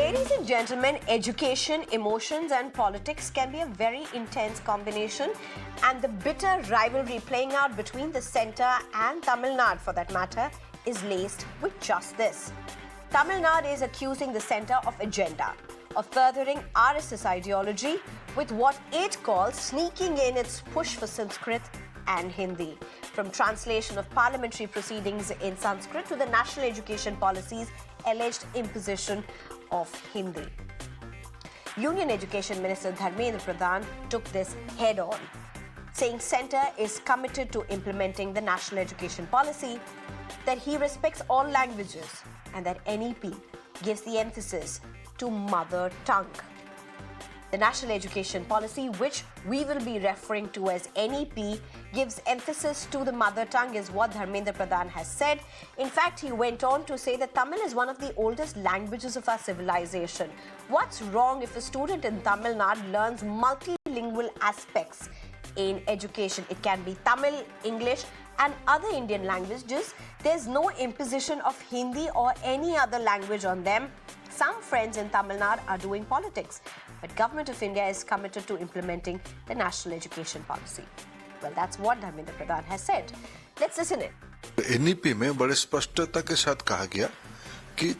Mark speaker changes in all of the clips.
Speaker 1: Ladies and gentlemen, education, emotions and politics can be a very intense combination, and the bitter rivalry playing out between the centre and Tamil Nadu, for that matter, is laced with just this. Tamil Nadu is accusing the centre of agenda, of furthering RSS ideology with what it calls sneaking in its push for Sanskrit and Hindi. From translation of parliamentary proceedings in Sanskrit to the national education policy's alleged imposition of Hindi. Union Education Minister Dharmendra Pradhan took this head on, saying centre is committed to implementing the national education policy, that he respects all languages and that NEP gives the emphasis to mother tongue. The national education policy, which we will be referring to as NEP, gives emphasis to the mother tongue, is what Dharmendra Pradhan has said. In fact, he went on to say that Tamil is one of the oldest languages of our civilization. What's wrong if a student in Tamil Nadu learns multilingual aspects in education? It can be Tamil, English and other Indian languages. There's no imposition of Hindi or any other language on them. Some friends in Tamil Nadu are doing politics, but Government of India is committed to implementing the national education policy. Well, that's what Dharmendra Pradhan has said. Let's listen in.
Speaker 2: NEP में बड़े स्पष्टता के साथ कहा गया कि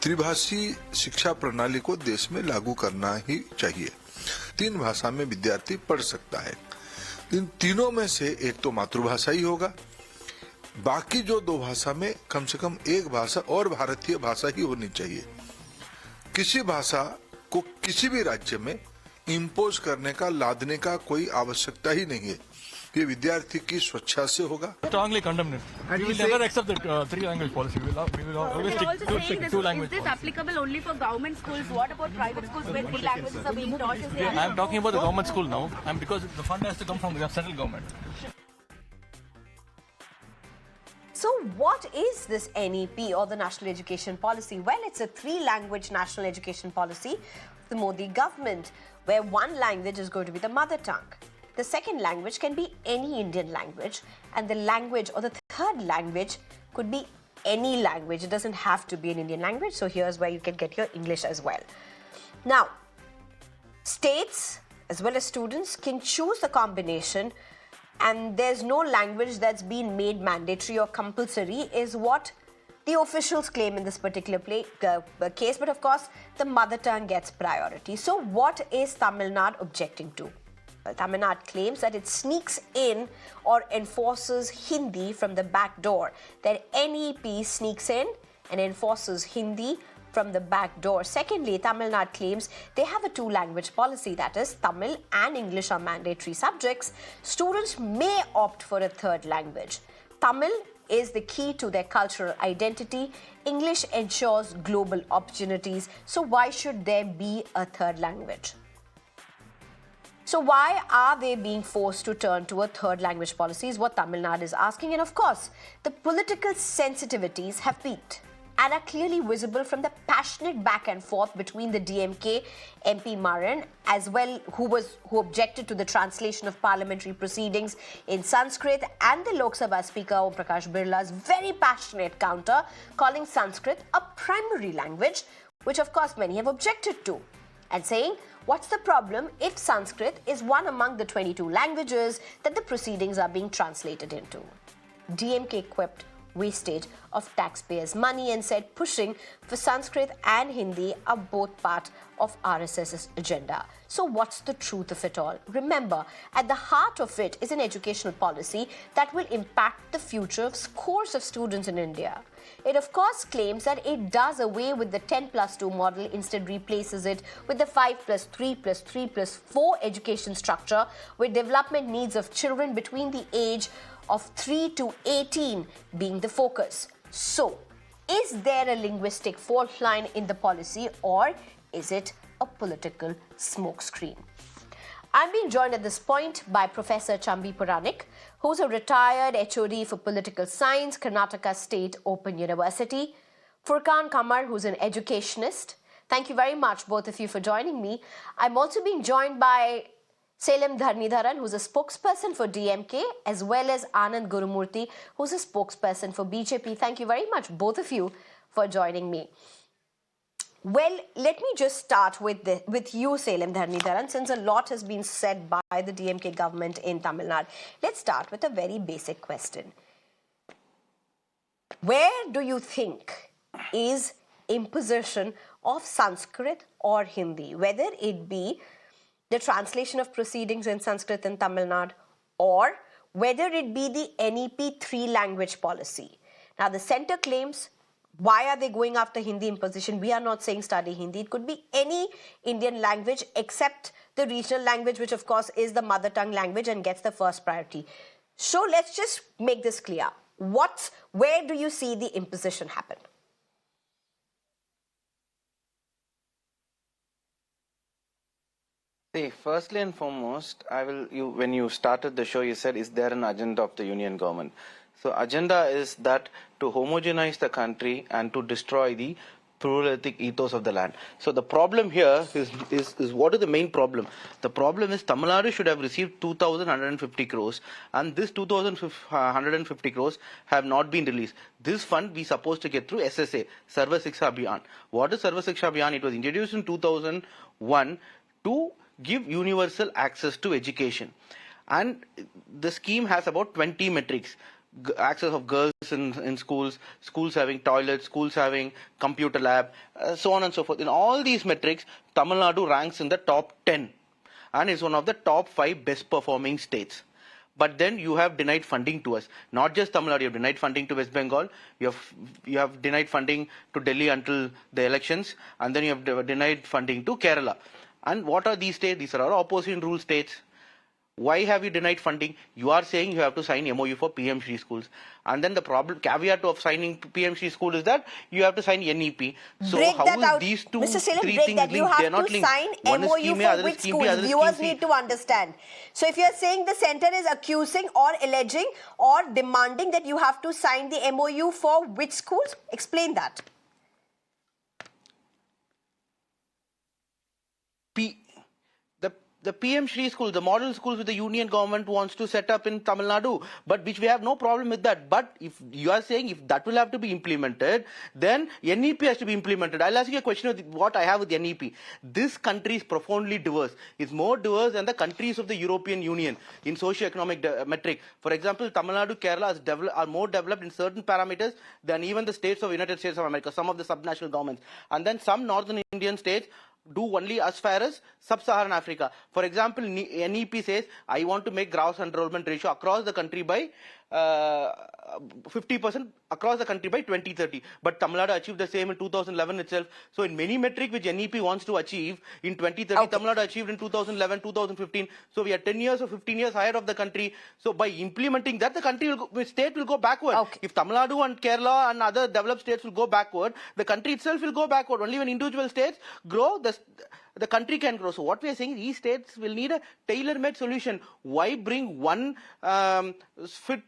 Speaker 2: त्रिभाषी शिक्षा प्रणाली को देश में लागू करना ही चाहिए। 3 भाषा में विद्यार्थी पढ़ सकता है। इन तीनों में से एक तो मातृभाषा ही होगा, बाकी जो 2 भाषा में कम से कम एक भाषा और भारतीय भाषा ही होनी चाहिए। किसी भाषा को किसी भी राज्य में इम्पोज करने का, लादने का कोई आवश्यकता ही नहीं है। ये विद्यार्थी की स्वेच्छा से होगा।
Speaker 3: Strongly condemn it. We will never accept the 3-language policy. We will always stick to 2 language.
Speaker 4: Is this applicable only for government schools? What about private schools where 3 languages are being taught?
Speaker 3: I am talking about the government school now, and because the fund has to come from the central government.
Speaker 1: So what is this NEP or the National Education Policy? Well, it's a 3-language national education policy of the Modi government, where one language is going to be the mother tongue. The second language can be any Indian language, and the language or the third language could be any language. It doesn't have to be an Indian language. So here's where you can get your English as well. Now, states as well as students can choose the combination, and there's no language that's been made mandatory or compulsory, is what the officials claim in this particular case. But of course, the mother tongue gets priority. So what is Tamil Nadu objecting to? Well, Tamil Nadu claims that it sneaks in or enforces Hindi from the back door. That NEP sneaks in and enforces Hindi from the back door. Secondly, Tamil Nadu claims they have a 2-language policy, that is, Tamil and English are mandatory subjects. Students may opt for a third language. Tamil is the key to their cultural identity. English ensures global opportunities. So why should there be a third language? So why are they being forced to turn to a third language policy is what Tamil Nadu is asking. And of course, the political sensitivities have peaked and are clearly visible from the passionate back and forth between the DMK MP Maran, as well, who objected to the translation of parliamentary proceedings in Sanskrit, and the Lok Sabha Speaker Om Prakash Birla's very passionate counter, calling Sanskrit a primary language, which of course many have objected to, and saying, what's the problem if Sanskrit is one among the 22 languages that the proceedings are being translated into? DMK quipped wastage of taxpayers' money and said pushing for Sanskrit and Hindi are both part of RSS's agenda. So what's the truth of it all? Remember, at the heart of it is an educational policy that will impact the future of scores of students in India. It of course claims that it does away with the 10+2 model, instead replaces it with the 5+3+3+4 education structure, with development needs of children between the age of 3 to 18 being the focus. So, is there a linguistic fault line in the policy, or is it a political smokescreen? I'm being joined at this point by Professor Chambi Puranik, who's a retired HOD for Political Science, Karnataka State Open University. Furkan Kamar, who's an educationist. Thank you very much, both of you, for joining me. I'm also being joined by Salem Dharanidharan, who's a spokesperson for DMK, as well as Anand Gurumurthy, who's a spokesperson for BJP. Thank you very much, both of you, for joining me. Well, let me just start with you, Salem Dharanidharan, since a lot has been said by the DMK government in Tamil Nadu. Let's start with a very basic question. Where do you think is imposition of Sanskrit or Hindi, whether it be the translation of proceedings in Sanskrit in Tamil Nadu or whether it be the NEP three-language policy? Now, the centre claims, why are they going after Hindi imposition? We are not saying study Hindi. It could be any Indian language except the regional language, which of course is the mother tongue language and gets the first priority. So let's just make this clear. Where do you see the imposition happen?
Speaker 5: See, firstly and foremost, when you started the show, you said, is there an agenda of the union government? So agenda is that to homogenize the country and to destroy the pluralistic ethos of the land. So the problem here is what is the main problem? The problem is Tamil Nadu should have received 2,150 crores and this 2,150 crores have not been released. This fund we supposed to get through SSA, Sarva Shiksha Abhiyan. What is Sarva Shiksha Abhiyan? It was introduced in 2001 to give universal access to education. And the scheme has about 20 metrics. Access of girls in schools, schools having toilets, schools having computer lab, so on and so forth. In all these metrics, Tamil Nadu ranks in the top 10 and is one of the top 5 best performing states. But then you have denied funding to us. Not just Tamil Nadu, you have denied funding to West Bengal, you have denied funding to Delhi until the elections, and then you have denied funding to Kerala. And what are these states? These are our opposition rule states. Why have you denied funding? You are saying you have to sign MOU for PM Shri schools. And then the caveat of signing PM Shri school is that you have to sign NEP. So
Speaker 1: break
Speaker 5: how
Speaker 1: that
Speaker 5: is
Speaker 1: out.
Speaker 5: these two,
Speaker 1: Mr. Salem,
Speaker 5: three
Speaker 1: break
Speaker 5: things
Speaker 1: that.
Speaker 5: linked?
Speaker 1: You have
Speaker 5: They are not
Speaker 1: to
Speaker 5: linked.
Speaker 1: sign
Speaker 5: One is
Speaker 1: MOU
Speaker 5: scheme A,
Speaker 1: for
Speaker 5: other is
Speaker 1: which
Speaker 5: scheme B,
Speaker 1: schools?
Speaker 5: other is
Speaker 1: Viewers
Speaker 5: scheme C.
Speaker 1: need to understand. So if you are saying the centre is accusing or alleging or demanding that you have to sign the MOU for which schools? Explain that.
Speaker 5: The PM Shri school, the model schools which the union government wants to set up in Tamil Nadu, but which we have no problem with that. But if you are saying if that will have to be implemented, then NEP has to be implemented. I'll ask you a question of what I have with NEP. This country is profoundly diverse. It's more diverse than the countries of the European Union in socio-economic metric. For example, Tamil Nadu, Kerala are more developed in certain parameters than even the states of United States of America, some of the subnational governments. And then some northern Indian states do only as far as sub-Saharan Africa. For example, NEP says, I want to make gross enrollment ratio across the country by 50% across the country by 2030. But Tamil Nadu achieved the same in 2011 itself. So in many metrics which NEP wants to achieve in 2030, okay, Tamil Nadu achieved in 2011, 2015. So we are 10 years or 15 years ahead of the country. So by implementing that, the state will go backward. Okay. If Tamil Nadu and Kerala and other developed states will go backward, the country itself will go backward. Only when individual states grow, the country can grow. So what we are saying, these states will need a tailor-made solution. Why bring one fit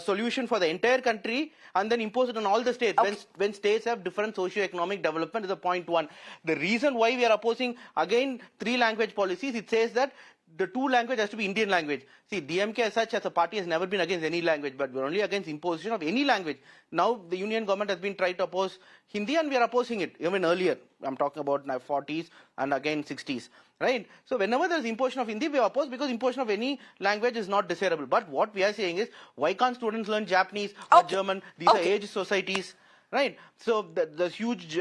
Speaker 5: solution for the entire country and then impose it on all the states? Okay. When states have different socio-economic development is the point one. The reason why we are opposing again 3-language policies, it says that the 2 language has to be Indian language. See, DMK as such as a party has never been against any language, but we're only against imposition of any language. Now the union government has been trying to oppose Hindi and we are opposing it even earlier. I'm talking about now 40s and again 60s, right? So whenever there is imposition of Hindi, we are opposed because imposition of any language is not desirable. But what we are saying is, why can't students learn Japanese or German? These are age societies. Right, so the huge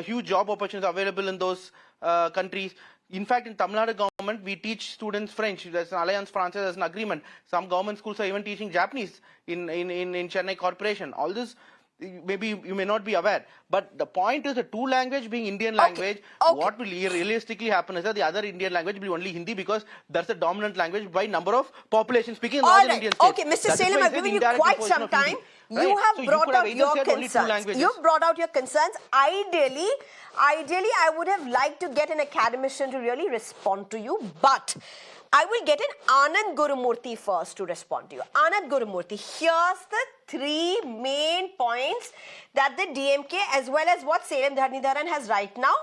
Speaker 5: huge job opportunities available in those countries. In fact, in Tamil Nadu government, we teach students French. There's an Alliance Française, there's an agreement. Some government schools are even teaching Japanese in Chennai Corporation. All this, maybe you may not be aware. But the point is the 2 language being Indian language, what will realistically happen is that the other Indian language will be only Hindi because that's the dominant language by number of population speaking in northern Indian states.
Speaker 1: Okay, Mr. Salem, I've given you quite some time. You have brought out your concerns. You've brought out your concerns. Ideally, I would have liked to get an academician to really respond to you, but I will get an Anand Gurumurthy first to respond to you. Anand Gurumurthy, here's the 3 main points that the DMK as well as what Salem Dharanidharan has right now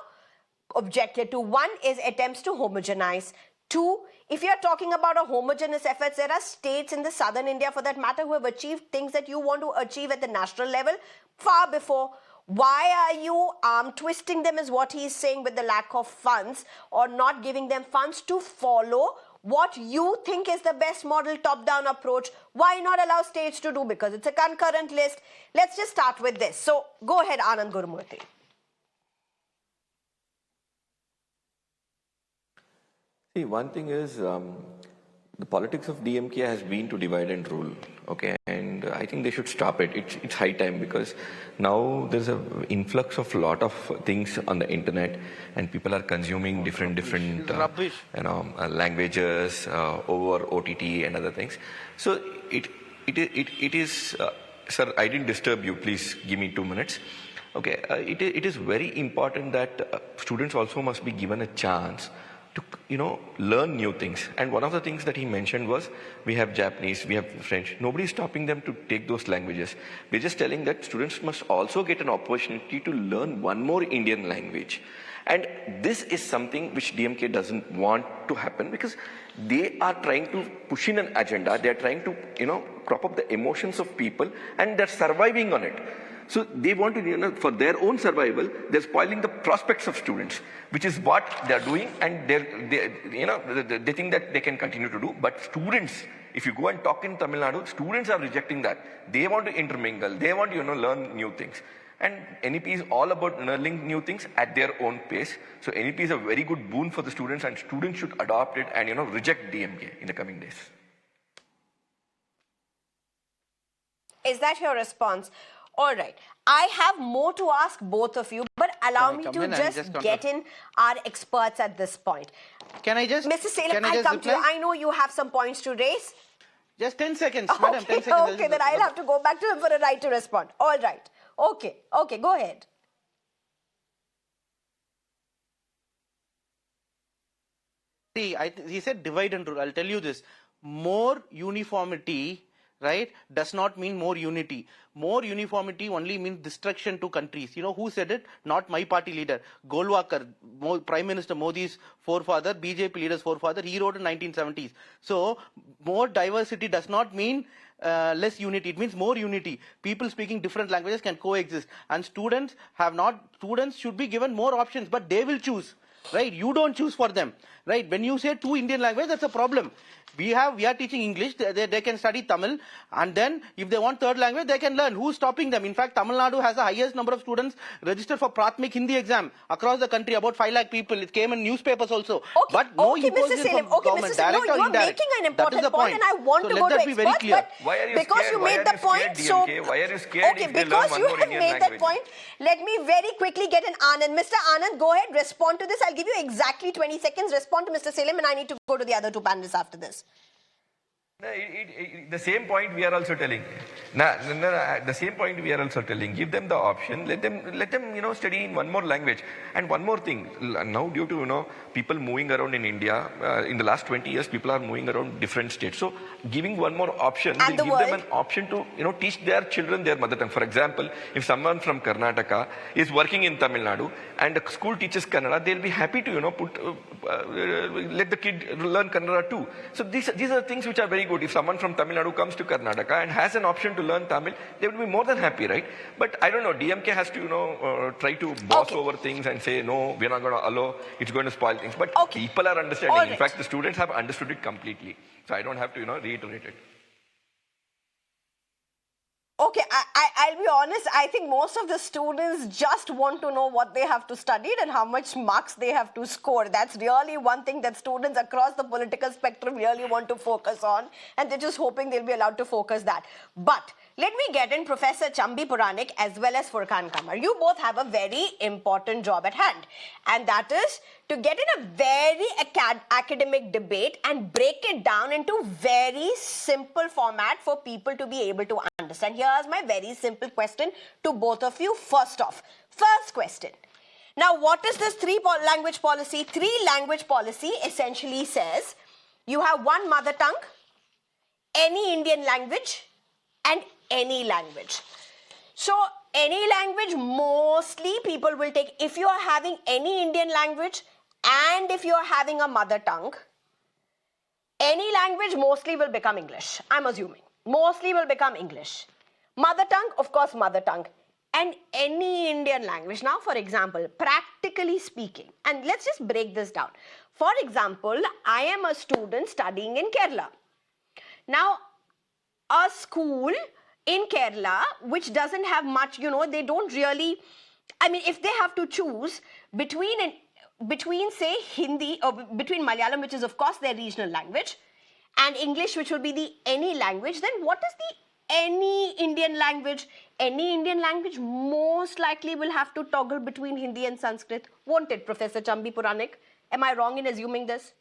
Speaker 1: objected to. 1 is attempts to homogenize. 2, if you are talking about a homogeneous efforts, there are states in the southern India for that matter who have achieved things that you want to achieve at the national level far before. Why are you arm twisting them is what he's saying with the lack of funds or not giving them funds to follow what you think is the best model top-down approach. Why not allow states to do? Because it's a concurrent list. Let's just start with this. So go ahead, Anand Gurumurthy.
Speaker 6: See, one thing is the politics of DMK has been to divide and rule, okay, and I think they should stop it. It's high time because now there's an influx of lot of things on the internet, and people are consuming different languages over OTT and other things. So it is, sir, I didn't disturb you. Please give me 2 minutes. Okay, it is very important that students also must be given a chance to learn new things. And one of the things that he mentioned was we have Japanese, we have French. Nobody is stopping them to take those languages. We're just telling that students must also get an opportunity to learn one more Indian language. And this is something which DMK doesn't want to happen because they are trying to push in an agenda. They're trying to, prop up the emotions of people and they're surviving on it. So they want to, for their own survival, they're spoiling the prospects of students, which is what they're doing, and they think that they can continue to do. But students, if you go and talk in Tamil Nadu, students are rejecting that. They want to intermingle. They want to, learn new things. And NEP is all about learning new things at their own pace. So NEP is a very good boon for the students, and students should adopt it and, reject DMK in the coming days.
Speaker 1: Is that your response? All right. I have more to ask both of you, but allow me to just get in our experts at this point.
Speaker 5: Can I just...
Speaker 1: Mr. Salem, I'll come to you. I know you have some points to raise.
Speaker 5: Just 10 seconds, madam, 10 seconds.
Speaker 1: Okay, then I'll have to go back to him for a right to respond. All right. Okay, go ahead.
Speaker 5: See, he said divide and rule. I'll tell you this. More uniformity, right, does not mean more unity. More uniformity only means destruction to countries. You know who said it? Not my party leader. Golwakar, Prime Minister Modi's forefather, BJP leader's forefather, he wrote in 1970s. So, more diversity does not mean less unity. It means more unity. People speaking different languages can coexist. And students should be given more options, but they will choose. Right? You don't choose for them. Right? When you say 2 Indian languages, that's a problem. We are teaching English, they can study Tamil, and then if they want third language, they can learn. Who's stopping them? In fact, Tamil Nadu has the highest number of students registered for Prathmik Hindi exam across the country, about 5 lakh people. It came in newspapers also. But no imposition from government, direct or indirect.
Speaker 1: You are making an important point, and I want to go to experts, but because you made the point, so...
Speaker 6: Why are you scared
Speaker 1: Okay, because you have made that point, let me very quickly get an Anand. Mr. Anand, go ahead, respond to this. I'll give you exactly 20 seconds. Respond to Mr. Salem, and I need to go to the other 2 panelists after this.
Speaker 6: The same point we are also telling. The same point we are also telling. Give them the option. Let them study in one more language. And one more thing. Now, due to people moving around in India, in the last 20 years, people are moving around different states. So, giving one more option will give them an option to teach their children their mother tongue. For example, if someone from Karnataka is working in Tamil Nadu and the school teaches Kannada, they'll be happy to let the kid learn Kannada too. So these are things which are very good. If someone from Tamil Nadu comes to Karnataka and has an option to learn Tamil, they will be more than happy, right? But I don't know, DMK has to try to boss over things and say, no, we're not going to allow, it's going to spoil things. But people are understanding. Right. In fact, the students have understood it completely. So I don't have to, reiterate it.
Speaker 1: Okay, I'll be honest, I think most of the students just want to know what they have to study and how much marks they have to score. That's really one thing that students across the political spectrum really want to focus on, and they're just hoping they'll be allowed to focus that. But let me get in Professor Chambi Puranik as well as Furkan Kamar. You both have a very important job at hand, and that is to get in a very academic debate and break it down into very simple format for people to be able to understand. Here's my very simple question to both of you. First question. Now, what is this 3-language policy? 3-language policy essentially says you have one mother tongue, any Indian language, and any language. So, any language, mostly people will take, if you are having any Indian language and if you are having a mother tongue, any language mostly will become English, I'm assuming. Mostly will become English. Mother tongue, of course, mother tongue. and any Indian language. Now, for example, practically speaking, and let's just break this down. For example, I am a student studying in Kerala. Now, a school in Kerala which doesn't have much, they don't really, if they have to choose between say Hindi or between Malayalam, which is of course their regional language, and English, which will be the any language, then what is the any Indian language? Any Indian language most likely will have to toggle between Hindi and Sanskrit, won't it, Professor Chambi Puranik? Am I wrong in assuming this?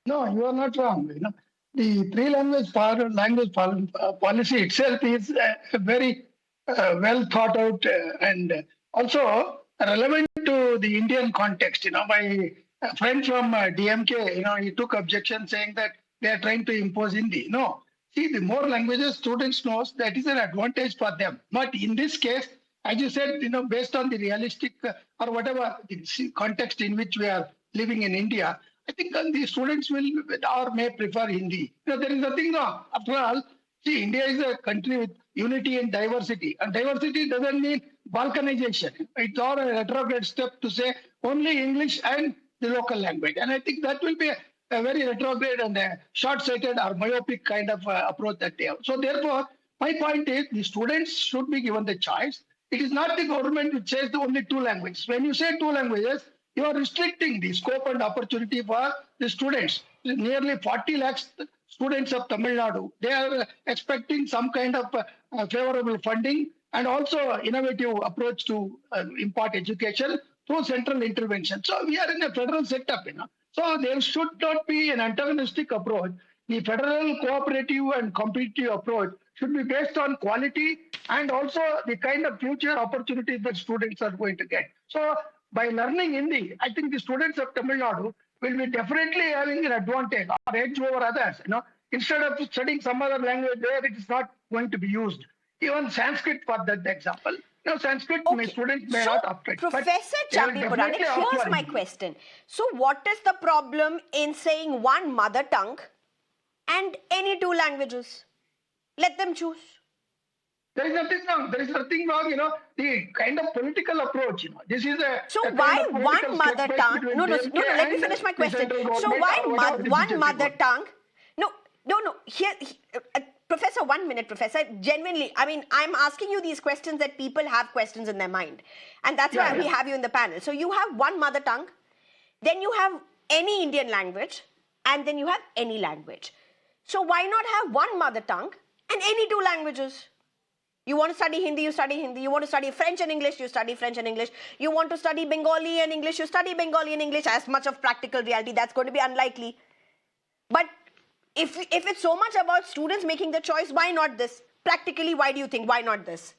Speaker 7: No, you are not wrong. The three-language policy itself is very well thought out and also relevant to the Indian context. My friend from DMK, he took objection saying that they are trying to impose Hindi. No, see, the more languages students know, that is an advantage for them. But in this case, as you said, based on the realistic or whatever the context in which we are living in India, I think the students will or may prefer Hindi. There is nothing wrong. After all, see, India is a country with unity and diversity. And diversity doesn't mean balkanization. It's all a retrograde step to say only English and the local language. And I think that will be a very retrograde and a short-sighted or myopic kind of approach that they have. So therefore, my point is the students should be given the choice. It is not the government which says the only two languages. When you say two languages, you are restricting the scope and opportunity for the students. Nearly 40 lakhs students of Tamil Nadu, they are expecting some kind of favorable funding and also innovative approach to impart education through central intervention. So we are in a federal setup, So there should not be an antagonistic approach. The federal cooperative and competitive approach should be based on quality and also the kind of future opportunities that students are going to get. So by learning Hindi, I think the students of Tamil Nadu will be definitely having an advantage or edge over others. Instead of studying some other language where it is not going to be used. Even Sanskrit for that example. Sanskrit students may not operate.
Speaker 1: Professor Chambi Puranik, here's my question. So what is the problem in saying one mother tongue and any two languages? Let them choose.
Speaker 7: There is nothing wrong. There is nothing wrong, the kind of political approach, This is a.
Speaker 1: So why one mother tongue? No, let me finish my question. So why one mother tongue? No. Here, Professor, 1 minute, Professor. Genuinely, I'm asking you these questions that people have questions in their mind. And that's why we have you in the panel. So you have one mother tongue, then you have any Indian language, and then you have any language. So why not have one mother tongue and any two languages? You want to study Hindi, you study Hindi. You want to study French and English, you study French and English. You want to study Bengali and English, you study Bengali and English. As much of practical reality, that's going to be unlikely. But if it's so much about students making the choice, why not this? Practically, why do you think? Why not this?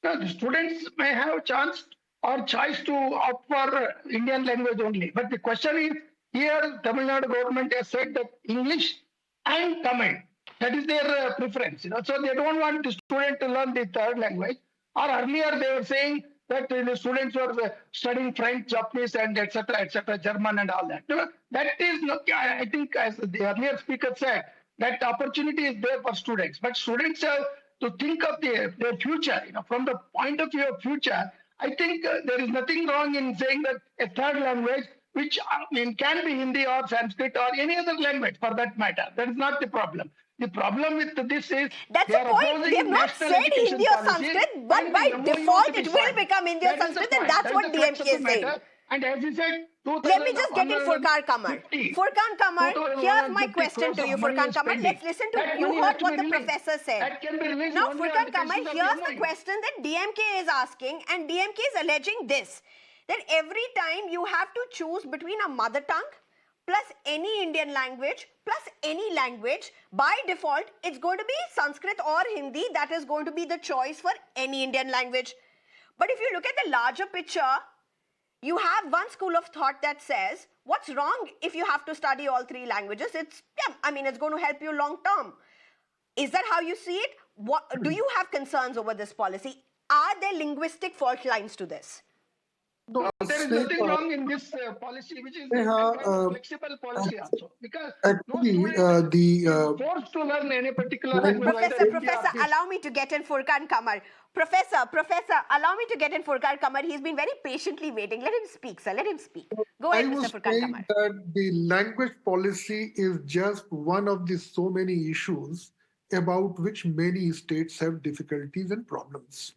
Speaker 7: The students may have a chance or choice to opt for Indian language only. But the question is, here Tamil Nadu government has said that English and Tamil, that is their preference. So they don't want the student to learn the third language. Or earlier they were saying that the students were studying French, Japanese, and etc., German and all that. That is not, I think, as the earlier speaker said, that opportunity is there for students. But students have to think of their future. From the point of view of future, I think there is nothing wrong in saying that a third language, which can be Hindi or Sanskrit or any other language for that matter. That is not the problem. The problem with this is
Speaker 1: that's the point. They have not said Hindi or Sanskrit, but by default it will become Hindi or Sanskrit, and that's what DMK is saying.
Speaker 7: And as you said,
Speaker 1: let me just get in Furkan Kamar. Furkan Kamar, here's my question to you, Furkan Kamar. Let's listen to you heard what the professor said. Now, Furkan Kamar, here's the question that DMK is asking, and DMK is alleging this, that every time you have to choose between a mother tongue plus any Indian language plus any language, by default, it's going to be Sanskrit or Hindi. That is going to be the choice for any Indian language. But if you look at the larger picture, you have one school of thought that says, what's wrong if you have to study all three languages? It's going to help you long term. Is that how you see it? Do you have concerns over this policy? Are there linguistic fault lines to this?
Speaker 7: No, there is nothing wrong in this policy, which is a kind of flexible policy also, because no student is forced to learn any particular language.
Speaker 1: Professor, allow me to get in Furkan Kamar. Professor, allow me to get in Furkan Kamar. He's been very patiently waiting. Let him speak, sir. Let him speak. Go ahead, Mr. Furkan Kamar.
Speaker 8: That the language policy is just one of the so many issues about which many states have difficulties and problems.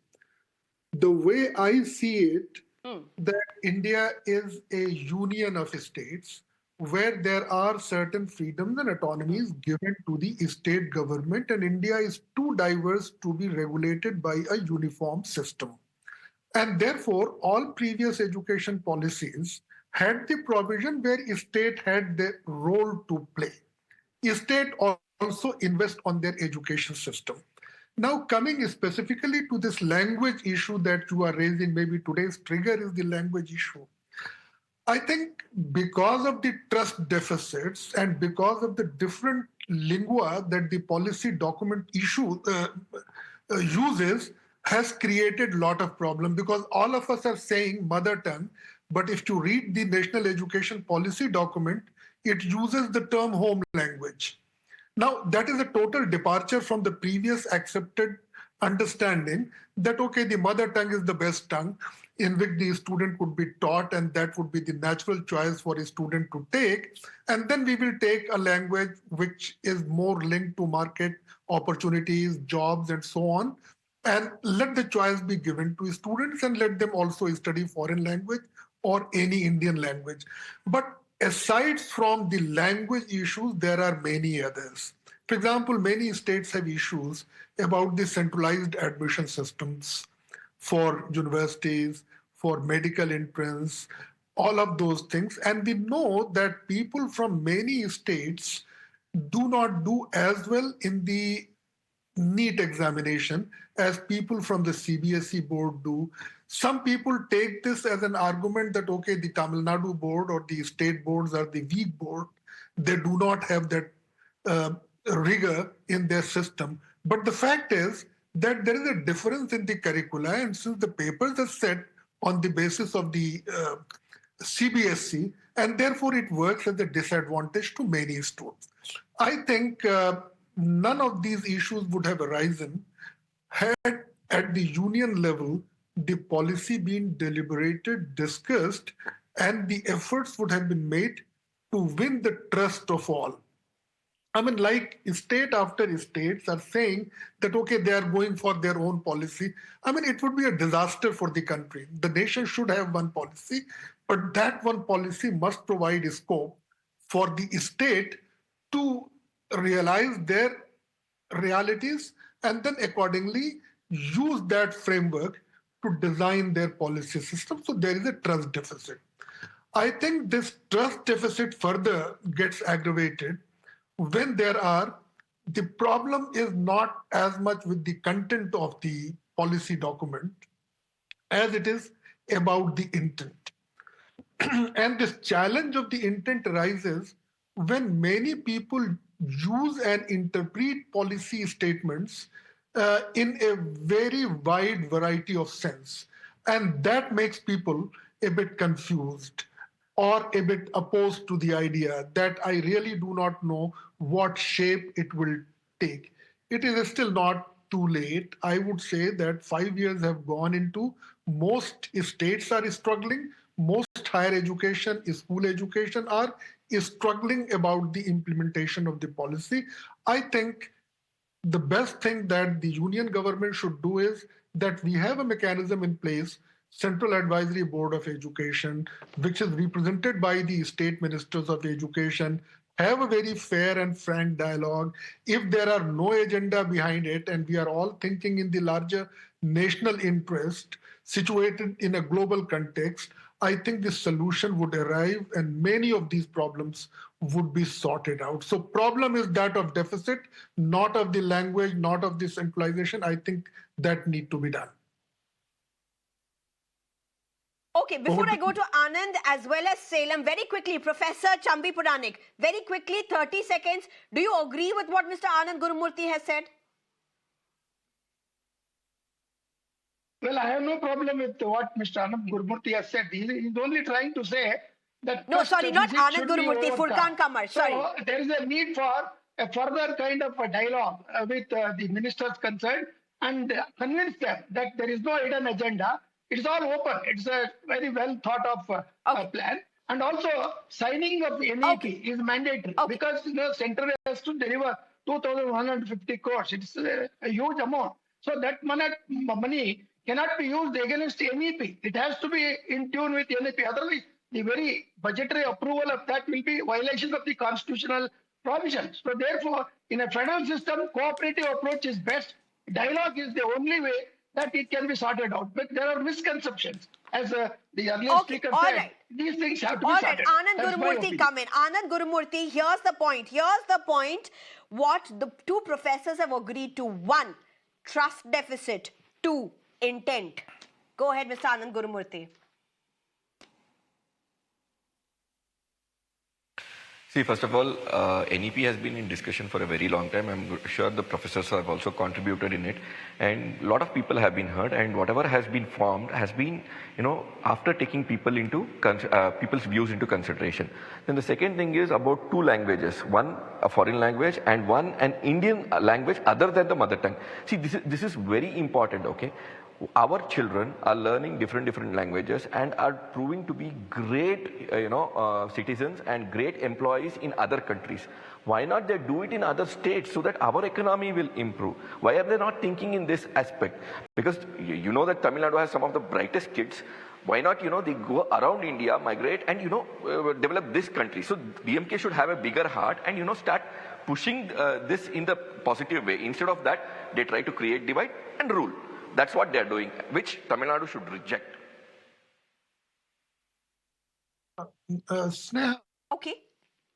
Speaker 8: The way I see it, that India is a union of states where there are certain freedoms and autonomies given to the state government, and India is too diverse to be regulated by a uniform system. And therefore, all previous education policies had the provision where state had the role to play. State also invest on their education system. Now, coming specifically to this language issue that you are raising, maybe today's trigger is the language issue. I think because of the trust deficits and because of the different lingua that the policy document uses has created a lot of problem, because all of us are saying mother tongue, but if you read the National Education Policy document, it uses the term home language. Now, that is a total departure from the previous accepted understanding that, okay, the mother tongue is the best tongue in which the student would be taught, and that would be the natural choice for a student to take. And then we will take a language which is more linked to market opportunities, jobs, and so on, and let the choice be given to students and let them also study foreign language or any Indian language. But aside from the language issues, there are many others. For example, many states have issues about the centralized admission systems for universities, for medical entrance, all of those things. And we know that people from many states do not do as well in the NEET examination as people from the CBSE board do. Some people take this as an argument that, okay, the Tamil Nadu board or the state boards are the weak board. They do not have that rigor in their system. But the fact is that there is a difference in the curricula, and since the papers are set on the basis of the CBSE, and therefore it works as a disadvantage to many students. I think none of these issues would have arisen had at the union level the policy been deliberated, discussed, and the efforts would have been made to win the trust of all. I mean, like state after states are saying that, okay, they are going for their own policy. I mean, it would be a disaster for the country. The nation should have one policy, but that one policy must provide a scope for the state to realize their realities and then accordingly use that framework to design their policy system. So there is a trust deficit. I think this trust deficit further gets aggravated when the problem is not as much with the content of the policy document as it is about the intent. And this challenge of the intent arises when many people use and interpret policy statements in a very wide variety of sense. And that makes people a bit confused or a bit opposed to the idea that I really do not know what shape it will take. It is still not too late. I would say that 5 years have gone into, most states are struggling, most higher education, school education are struggling about the implementation of the policy. I think the best thing that the union government should do is that we have a mechanism in place, Central Advisory Board of Education, which is represented by the state ministers of education, have a very fair and frank dialogue. If there are no agenda behind it and we are all thinking in the larger national interest situated in a global context, I think the solution would arrive and many of these problems would be sorted out. So problem is that of deficit, not of the language, not of the centralization. I think that need to be done.
Speaker 1: Okay, before I go to Anand as well as Salem, very quickly, Professor Chambi Puranik, very quickly, 30 seconds. Do you agree with what Mr. Anand Gurumurthy has said?
Speaker 7: Well, I have no problem with what Mr. Anand Gurmurthy has said. He's only trying to say that
Speaker 1: No,
Speaker 7: first
Speaker 1: sorry, not
Speaker 7: visit
Speaker 1: Anand
Speaker 7: should be
Speaker 1: Gurumurthy,
Speaker 7: overcome.
Speaker 1: Furkan Kamar, sorry.
Speaker 7: So there is a need for a further kind of a dialogue with the ministers concerned and convince them that there is no hidden agenda. It's all open. It's a very well thought of plan. And also, signing of NEP is mandatory because the center has to deliver 2,150 crores. It's a huge amount. So that money cannot be used against NEP. It has to be in tune with NEP. Otherwise, the very budgetary approval of that will be violation of the constitutional provisions. So therefore, in a federal system, cooperative approach is best. Dialogue is the only way that it can be sorted out. But there are misconceptions. As the earlier speaker said,
Speaker 1: right.
Speaker 7: these things have to be
Speaker 1: All
Speaker 7: sorted.
Speaker 1: right, Anand
Speaker 7: That's my
Speaker 1: Gurumurthy,
Speaker 7: opinion.
Speaker 1: come in. Anand Gurumurthy, here's the point. What the two professors have agreed to. 1, trust deficit. 2, intent. Go ahead, Mr. Anand Gurumurthy.
Speaker 6: See, first of all, NEP has been in discussion for a very long time. I'm sure the professors have also contributed in it. And a lot of people have been heard. And whatever has been formed has been, after taking people into people's views into consideration. Then the second thing is about 2 languages. One, a foreign language, and one, an Indian language other than the mother tongue. See, this is very important, okay? Our children are learning different languages and are proving to be great, citizens and great employees in other countries. Why not they do it in other states so that our economy will improve? Why are they not thinking in this aspect? Because you know that Tamil Nadu has some of the brightest kids. Why not, they go around India, migrate and, develop this country. So DMK should have a bigger heart and, start pushing this in the positive way. Instead of that, they try to create divide and rule. That's what they are doing, which Tamil Nadu should reject.
Speaker 8: Sneha.
Speaker 1: Okay.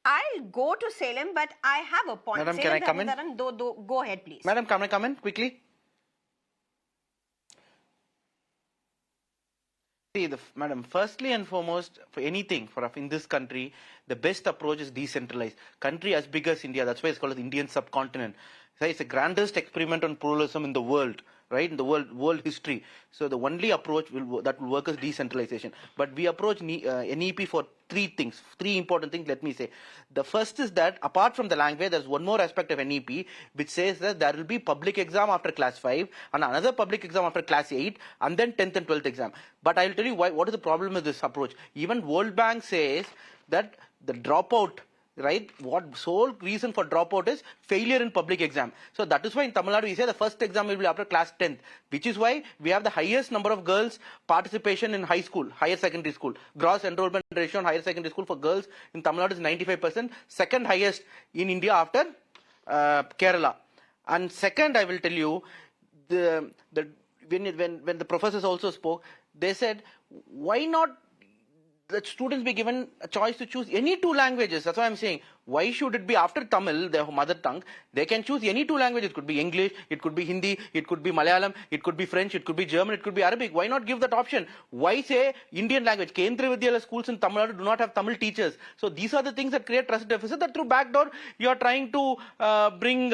Speaker 1: I'll go to Salem, but I have a point.
Speaker 5: Madam,
Speaker 1: Salem,
Speaker 5: can I come in?
Speaker 1: Dharanidharan, go ahead, please.
Speaker 5: Madam, can I come in quickly? See, madam, firstly and foremost, for anything in this country, the best approach is decentralized. Country as big as India, that's why it's called the Indian subcontinent. So it's the grandest experiment on pluralism in the world, right? In the world history. So the only approach that will work is decentralization. But we approach NEP for 3 important things, let me say. The first is that apart from the language, there's one more aspect of NEP which says that there will be public exam after class 5 and another public exam after class 8 and then 10th and 12th exam. But I'll tell you what is the problem with this approach. Even World Bank says that the dropout, right, what sole reason for dropout is failure in public exam. So that is why in Tamil Nadu we say the first exam will be after class 10th, which is why we have the highest number of girls participation in high school, higher secondary school. Gross enrollment ratio in higher secondary school for girls in Tamil Nadu is 95%, second highest in India after Kerala. And second, I will tell you, when the professors also spoke, they said, why not the students be given a choice to choose any 2 languages? That's why I'm saying, why should it be after Tamil, their mother tongue? They can choose any 2 languages. It could be English, it could be Hindi, it could be Malayalam, it could be French, it could be German, it could be Arabic. Why not give that option? Why say Indian language? Kendriya Vidyalaya schools in Tamil Nadu do not have Tamil teachers. So these are the things that create trust deficit, that through backdoor you are trying to bring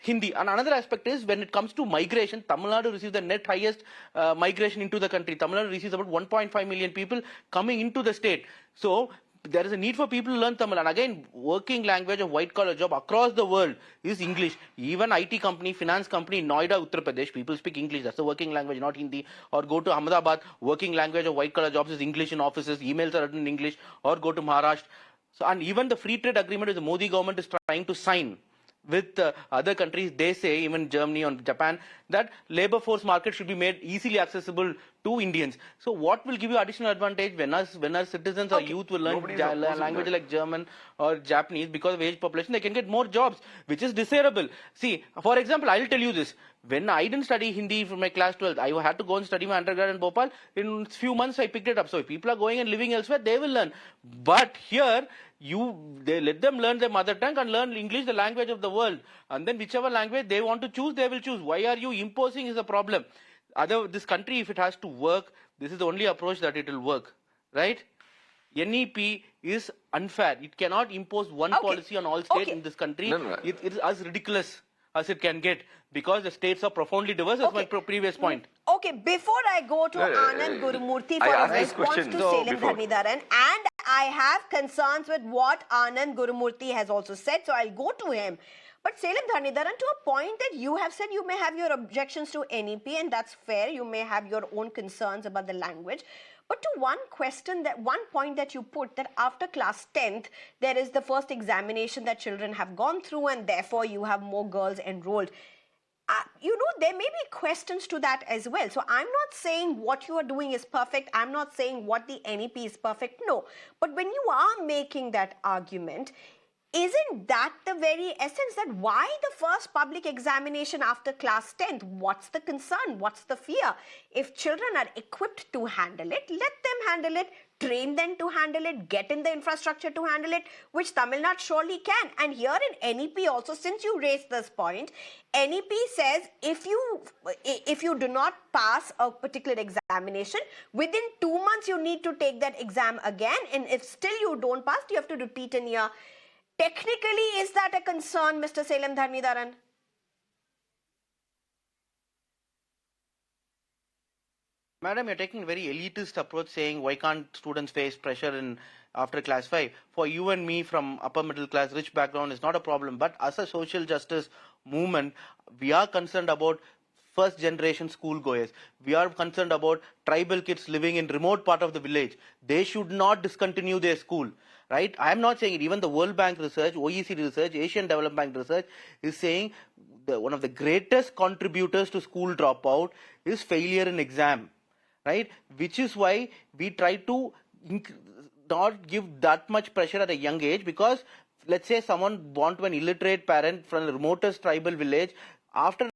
Speaker 5: Hindi. And another aspect is when it comes to migration, Tamil Nadu receives the net highest migration into the country. Tamil Nadu receives about 1.5 million people coming into the state. So there is a need for people to learn Tamil. And again, working language of white collar job across the world is English. Even IT company, finance company in Noida, Uttar Pradesh, people speak English. That's the working language, not Hindi. Or go to Ahmedabad, working language of white collar jobs is English in offices. Emails are written in English. Or go to Maharashtra. So, and even the free trade agreement which the Modi government is trying to sign with other countries, they say, even Germany or Japan, that labor force market should be made easily accessible to Indians. So what will give you additional advantage when our citizens or youth will learn language like German or Japanese? Because of age population, they can get more jobs, which is desirable. See, for example, I'll tell you this. When I didn't study Hindi from my class 12th, I had to go and study my undergrad in Bhopal. In a few months, I picked it up. So if people are going and living elsewhere, they will learn. But here, they let them learn their mother tongue and learn English, the language of the world. And then whichever language they want to choose, they will choose. Why are you imposing is a problem. This country, if it has to work, this is the only approach that it will work. Right? NEP is unfair. It cannot impose one policy on all states in this country.
Speaker 6: No.
Speaker 3: It is as ridiculous
Speaker 5: as it can get, because the states are profoundly diverse. That's my previous point.
Speaker 1: Okay, before I go to Anand Gurumurthy for his response to Salem Dharanidharan, and I have concerns with what Anand Gurumurthy has also said, so I'll go to him. But Salem Dharanidharan, to a point that you have said you may have your objections to NEP, and that's fair. You may have your own concerns about the language. But to one point that you put, that after class 10th, there is the first examination that children have gone through, and therefore you have more girls enrolled. There may be questions to that as well. So I'm not saying what you are doing is perfect. I'm not saying what the NEP is perfect. No. But when you are making that argument, isn't that the very essence, that why the first public examination after class 10th? What's the concern? What's the fear? If children are equipped to handle it, let them handle it, train them to handle it, get in the infrastructure to handle it, which Tamil Nadu surely can. And here in NEP also, since you raised this point, NEP says if you do not pass a particular examination, within 2 months you need to take that exam again, and if still you don't pass, you have to repeat a year. Technically, is that a concern, Mr. Salem Dharanidharan?
Speaker 5: Madam, you're taking a very elitist approach, saying why can't students face pressure after class 5? For you and me from upper middle class, rich background is not a problem. But as a social justice movement, we are concerned about first generation school goers. We are concerned about tribal kids living in remote part of the village. They should not discontinue their school. Right? I am not saying it. Even the World Bank research, OECD research, Asian Development Bank research is saying one of the greatest contributors to school dropout is failure in exam. Right? Which is why we try to not give that much pressure at a young age, because let's say someone born to an illiterate parent from the remotest tribal village, after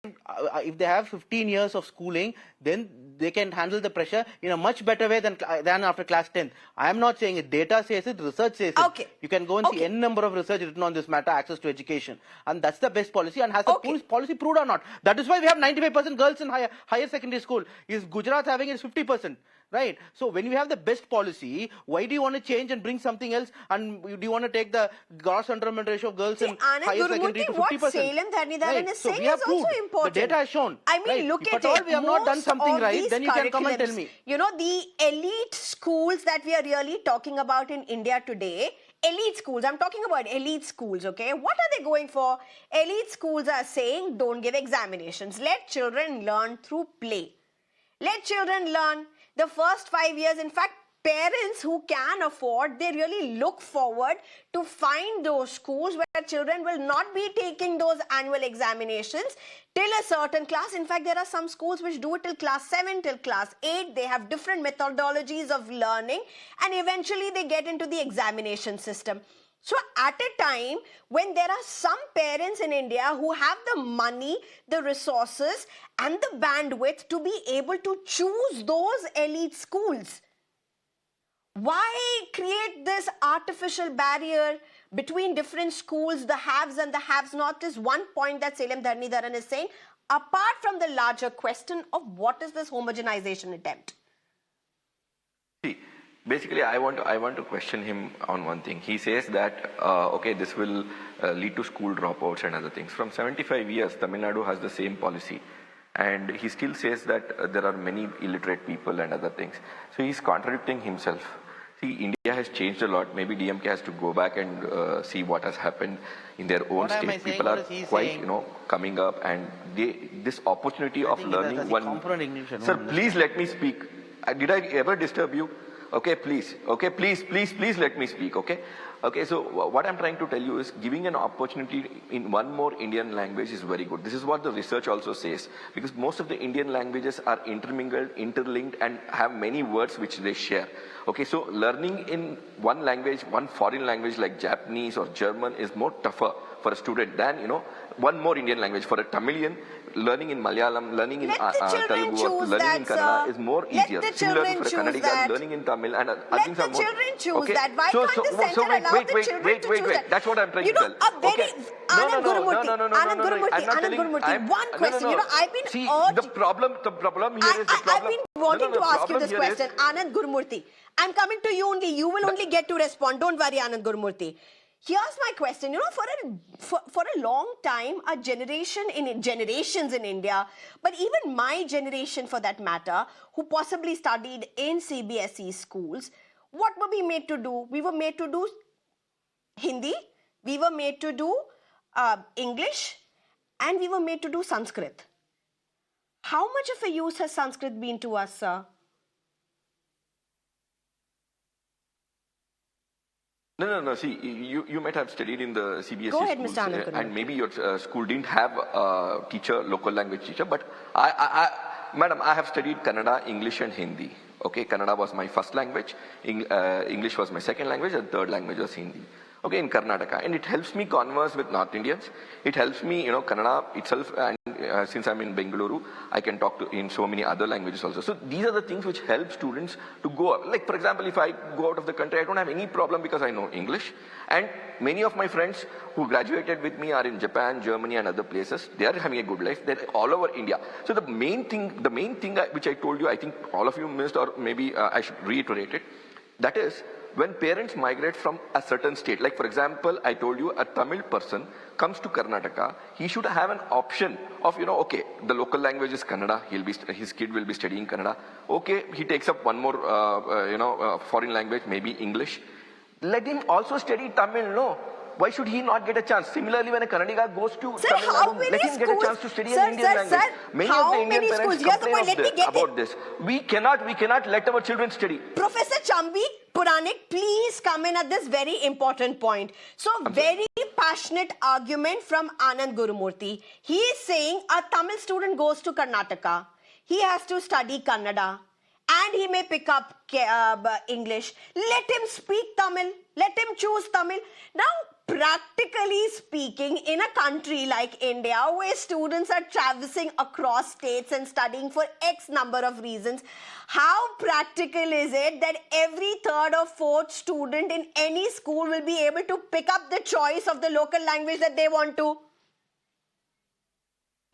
Speaker 5: if they have 15 years of schooling, then they can handle the pressure in a much better way than after class 10th. I am not saying it. Data says it. Research says it.
Speaker 1: Okay.
Speaker 5: You can go and see n number of research written on this matter, access to education. And that's the best policy. And has the policy proved or not? That is why we have 95% girls in higher secondary school. Is Gujarat having it 50%? Right? So when you have the best policy, why do you want to change and bring something else? And do you want to take the gross enrollment ratio of girls in higher secondary to 50%?
Speaker 1: What Salem Dharanidharan is saying is also important.
Speaker 5: The data has shown.
Speaker 1: I mean, look at it.
Speaker 5: If we have not done something right, then you can come and tell me.
Speaker 1: The elite schools that we are really talking about in India today, elite schools, I'm talking about elite schools, okay? What are they going for? Elite schools are saying, don't give examinations. Let children learn through play. Let children learn. The first 5 years, in fact, parents who can afford, they really look forward to find those schools where children will not be taking those annual examinations till a certain class. In fact, there are some schools which do it till class 7, till class 8. They have different methodologies of learning, and eventually they get into the examination system. So at a time when there are some parents in India who have the money, the resources and the bandwidth to be able to choose those elite schools, why create this artificial barrier between different schools? The haves and the have-not is one point that Salem Dharanidharan is saying, apart from the larger question of what is this homogenization attempt?
Speaker 6: See, basically, I want to question him on one thing. He says that, this will lead to school dropouts and other things. From 75 years, Tamil Nadu has the same policy. And he still says that there are many illiterate people and other things. So he's contradicting himself. See, India has changed a lot. Maybe DMK has to go back and see what has happened in their own state. People are quite, coming up, and this opportunity of learning one. Sir, please let me speak. Did I ever disturb you? Okay, please. Okay, please let me speak. Okay. Okay, so what I'm trying to tell you is giving an opportunity in one more Indian language is very good. This is what the research also says, because most of the Indian languages are intermingled, interlinked, and have many words which they share. Okay, so learning in one language, one foreign language like Japanese or German is more tougher for a student than, one more Indian language. For a Tamilian, learning in Malayalam, learning in Telugu, or learning in Kannada is more easier. Similarly, for a Kannadiga, learning in Tamil and other things are more.
Speaker 1: Let the children choose that. Why can't the center allow the children to choose that?
Speaker 6: That's what I'm trying to tell.
Speaker 1: Anand Gurumurthy, one question. I've been urged.
Speaker 6: The problem here is
Speaker 1: I've been wanting to ask you this question, Anand Gurumurthy. I'm coming to you only. You will only get to respond. Don't worry, Anand Gurumurthy. Here's my question. For a long time, generations in India, but even my generation for that matter, who possibly studied in CBSE schools, what were we made to do? We were made to do Hindi, we were made to do English, and we were made to do Sanskrit. How much of a use has Sanskrit been to us, sir?
Speaker 6: No. See, you might have studied in the CBSE
Speaker 1: Go ahead,
Speaker 6: schools,
Speaker 1: Mr. Anand.
Speaker 6: and maybe your school didn't have a teacher, local language teacher. But madam, I have studied Kannada, English, and Hindi. Okay, Kannada was my first language, English was my second language, and third language was Hindi. Okay, in Karnataka, and it helps me converse with North Indians. It helps me, Kannada itself, and since I'm in Bengaluru, I can talk to in so many other languages also. So these are the things which help students to go up. Like for example, if I go out of the country, I don't have any problem because I know English. And many of my friends who graduated with me are in Japan, Germany, and other places. They are having a good life. They're all over India. So the main thing which I told you, I think all of you missed, or maybe I should reiterate it. That is, when parents migrate from a certain state, like for example, I told you a Tamil person comes to Karnataka, he should have an option of, okay, the local language is Kannada, his kid will be studying Kannada. Okay, he takes up one more, foreign language, maybe English. Let him also study Tamil, no? Why should he not get a chance? Similarly, when a Kannadiga goes to Tamil Nadu, let him get a chance to study an Indian language. Many of the Indian parents complain about this. We cannot let our children study.
Speaker 1: Professor Chambi Puranik, please come in at this very important point. So, very passionate argument from Anand Gurumurthy. He is saying a Tamil student goes to Karnataka. He has to study Kannada. And he may pick up English. Let him speak Tamil. Let him choose Tamil. Now, practically speaking, in a country like India, where students are traversing across states and studying for X number of reasons, how practical is it that every third or fourth student in any school will be able to pick up the choice of the local language that they want to?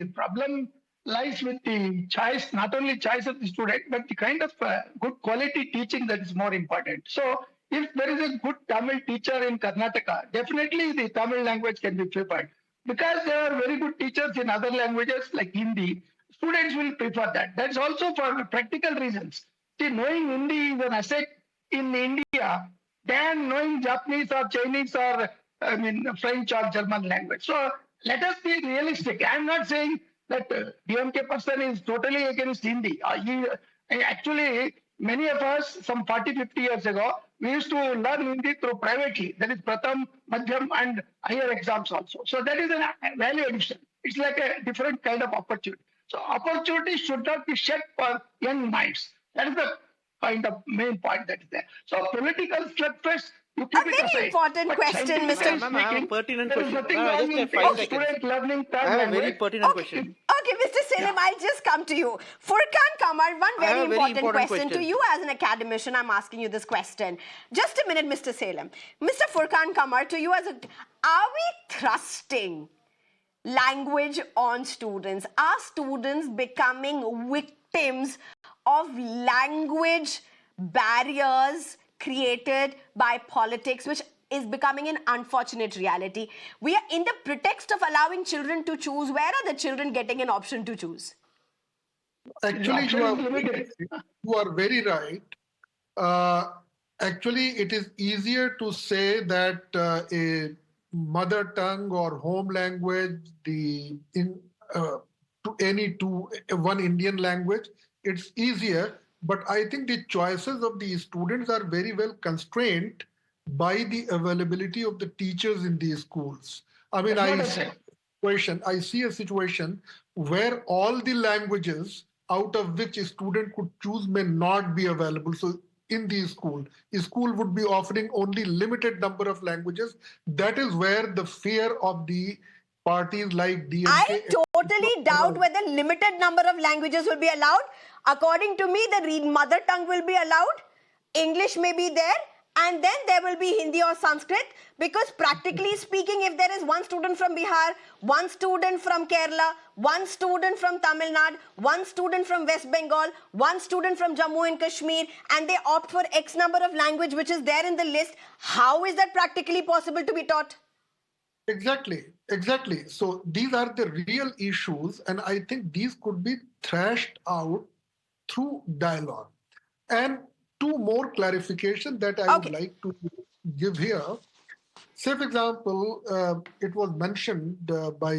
Speaker 7: The problem lies with the choice, not only choice of the student, but the kind of good quality teaching that is more important. So, if there is a good Tamil teacher in Karnataka, definitely the Tamil language can be preferred. Because there are very good teachers in other languages like Hindi, students will prefer that. That's also for practical reasons. See, knowing Hindi is an asset in India than knowing Japanese or Chinese or French or German language. So, let us be realistic. I am not saying that DMK person is totally against Hindi. Actually, many of us, some 40-50 years ago, we used to learn Hindi through privately. That is Pratham, Madhyam, and higher exams also. So that is a value addition. It's like a different kind of opportunity. So opportunity should not be shed for young minds. That is the main point that is there. So political slugfest, you keep
Speaker 1: a
Speaker 7: it
Speaker 1: very
Speaker 7: aside.
Speaker 1: important question, Mr.
Speaker 9: Ma'am, I have a pertinent
Speaker 7: there is
Speaker 9: question.
Speaker 7: nothing wrong in student learning third
Speaker 9: I have a
Speaker 7: language.
Speaker 9: very pertinent question.
Speaker 1: Okay, Mr. Salem, I'll just come to you. Furkan Kamar, one very important question to you as an academician. I'm asking you this question. Just a minute, Mr. Salem. Mr. Furkan Kamar, to you are we thrusting language on students? Are students becoming victims of language barriers created by politics, which is becoming an unfortunate reality? We are in the pretext of allowing children to choose. Where are the children getting an option to choose?
Speaker 8: Actually, you are very right. Actually, it is easier to say that a mother tongue or home language, one Indian language, it's easier. But I think the choices of the students are very well constrained by the availability of the teachers in these schools. I mean, I see a situation where all the languages out of which a student could choose may not be available. So in the school, a school would be offering only limited number of languages. That is where the fear of the parties like DMK...
Speaker 1: I totally doubt whether limited number of languages will be allowed. According to me, the mother tongue will be allowed. English may be there. and then there will be Hindi or Sanskrit, because practically speaking, if there is one student from Bihar, one student from Kerala, one student from Tamil Nadu, one student from West Bengal, one student from Jammu and Kashmir, and they opt for X number of language which is there in the list, how is that practically possible to be taught?
Speaker 8: Exactly. So these are the real issues, and I think these could be thrashed out through dialogue. And two more clarification that I would like to give here. Say, for example, it was mentioned by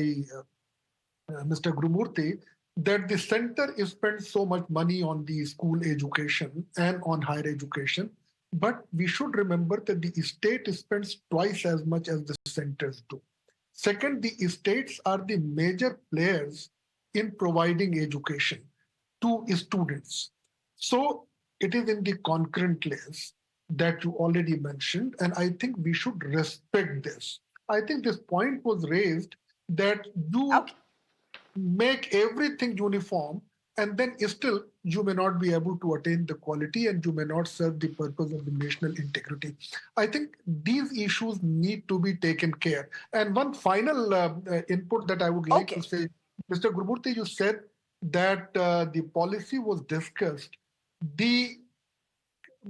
Speaker 8: Mr. Gurumurthy that the center spends so much money on the school education and on higher education. But we should remember that the state spends twice as much as the centers do. Second, the states are the major players in providing education to students. So it is in the concurrent layers that you already mentioned, and I think we should respect this. I think this point was raised that you make everything uniform, and then still you may not be able to attain the quality and you may not serve the purpose of the national integrity. I think these issues need to be taken care. And one final input that I would like to say, Mr. Gurumurthy, you said that the policy was discussed. The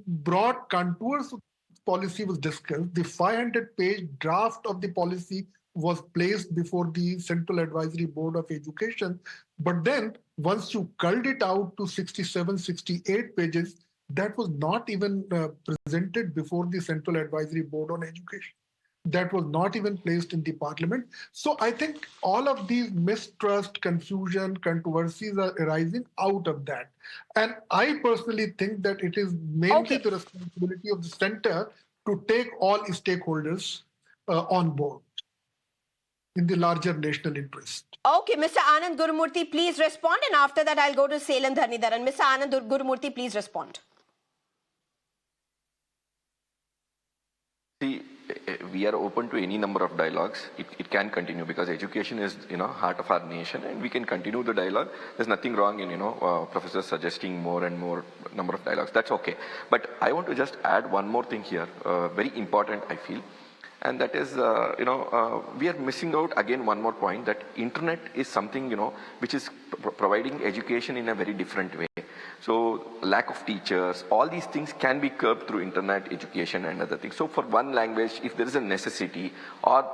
Speaker 8: broad contours of policy was discussed. The 500-page draft of the policy was placed before the Central Advisory Board of Education. But then once you culled it out to 67, 68 pages, that was not even presented before the Central Advisory Board on Education. That was not even placed in the parliament. So I think all of these mistrust, confusion, controversies are arising out of that. And I personally think that it is mainly the responsibility of the center to take all stakeholders on board in the larger national interest.
Speaker 1: Okay, Mr. Anand Gurumurthy, please respond. And after that, I'll go to Salem Dharanidharan. Mr. Anand Gurumurthy, please respond.
Speaker 6: See, we are open to any number of dialogues. It can continue because education is, heart of our nation, and we can continue the dialogue. There's nothing wrong in, professors suggesting more and more number of dialogues. That's okay. But I want to just add one more thing here, very important, I feel. And that is, we are missing out again one more point, that internet is something, which is providing education in a very different way. So lack of teachers, all these things can be curbed through internet education and other things. So for one language, if there is a necessity, or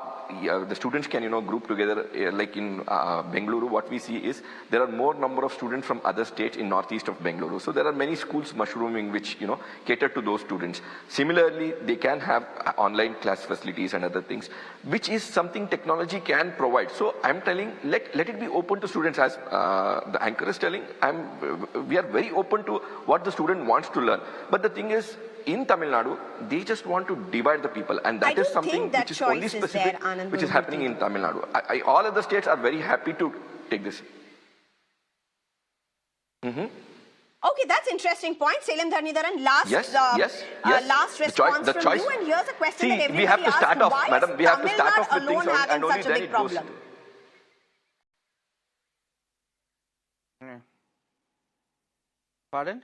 Speaker 6: the students can, group together, like in Bengaluru, what we see is there are more number of students from other states in northeast of Bengaluru. So there are many schools mushrooming which, cater to those students. Similarly, they can have online class facilities and other things, which is something technology can provide. So I'm telling, let it be open to students, as the anchor is telling. We are very open to what the student wants to learn. But the thing is, in Tamil Nadu, they just want to divide the people, and that is something which is only specific, which is happening in Tamil Nadu. All other states are very happy to take this.
Speaker 1: Okay, that's interesting point. Salem Dharanidharan, last response from you, and here's a question that everybody
Speaker 6: we have to start
Speaker 1: asked,
Speaker 6: off, madam. We have to start off with things,
Speaker 1: and
Speaker 6: only
Speaker 1: such a
Speaker 6: then
Speaker 1: big
Speaker 6: it goes.
Speaker 1: problem?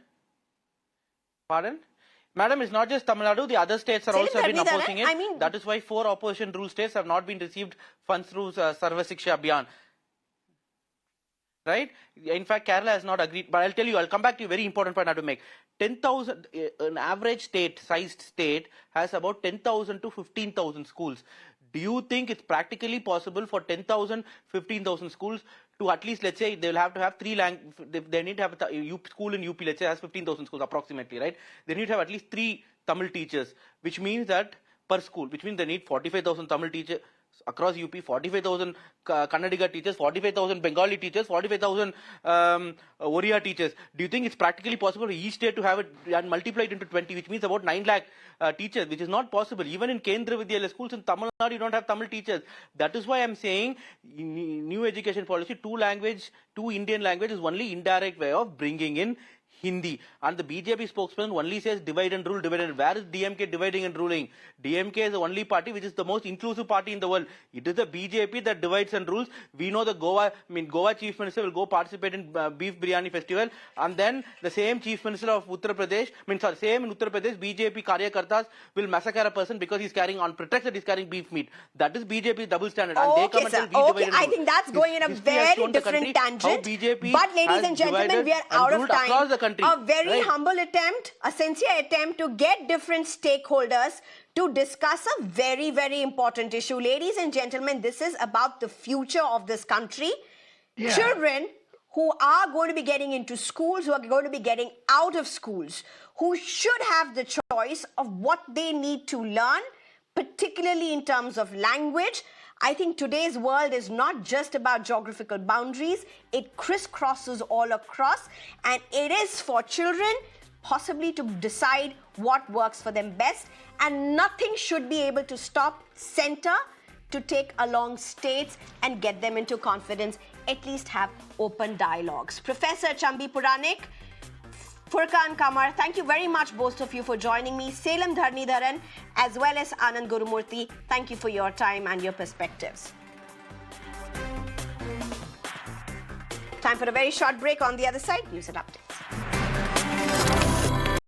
Speaker 5: Pardon? Madam, it's not just Tamil Nadu, the other states are also been opposing it. That is why 4 opposition rule states have not been received funds through Sarva Shiksha Abhiyan. Right? In fact, Kerala has not agreed. But I'll tell you, I'll come back to a very important point I have to make. 10,000, an average sized state has about 10,000 to 15,000 schools. Do you think it's practically possible for 10,000, 15,000 schools to at least, let's say, they'll have to have 3 languages, they need to have a school in UP, let's say, has 15,000 schools approximately, right? They need to have at least 3 Tamil teachers, which means that per school, which means they need 45,000 Tamil teachers across UP, 45,000 Kannadiga teachers, 45,000 Bengali teachers, 45,000 Oriya teachers. Do you think it's practically possible for each state to have it and multiply it into 20, which means about 9 lakh teachers, which is not possible. Even in Kendra Vidyalaya schools in Tamil Nadu, you don't have Tamil teachers. That is why I'm saying new education policy, 2 Indian language is only indirect way of bringing in Hindi. And the BJP spokesman only says divide and rule, divide and rule. Where is DMK dividing and ruling? DMK is the only party which is the most inclusive party in the world. It is the BJP that divides and rules. We know the Goa Chief Minister will go participate in Beef Biryani Festival, and then the same Chief Minister of Uttar Pradesh, same in Uttar Pradesh, BJP Karyakartas will massacre a person because he's carrying, on pretext that he's carrying beef meat. That is BJP's double standard. And they come and tell we divide and
Speaker 1: I
Speaker 5: rule.
Speaker 1: think that's going in a very different tangent. But ladies and gentlemen, we are out of time. A very humble attempt, a sincere attempt to get different stakeholders to discuss a very, very important issue. Ladies and gentlemen, this is about the future of this country.
Speaker 7: Yeah.
Speaker 1: Children who are going to be getting into schools, who are going to be getting out of schools, who should have the choice of what they need to learn, particularly in terms of language. I think today's world is not just about geographical boundaries. It crisscrosses all across, and it is for children possibly to decide what works for them best, and nothing should be able to stop center to take along states and get them into confidence, at least have open dialogues. Professor Chambi Puranik, Furkan Kamar, thank you very much, both of you, for joining me. Salem Dharanidharan, as well as Anand Gurumurthy, thank you for your time and your perspectives. Time for a very short break. On the other side, news and updates.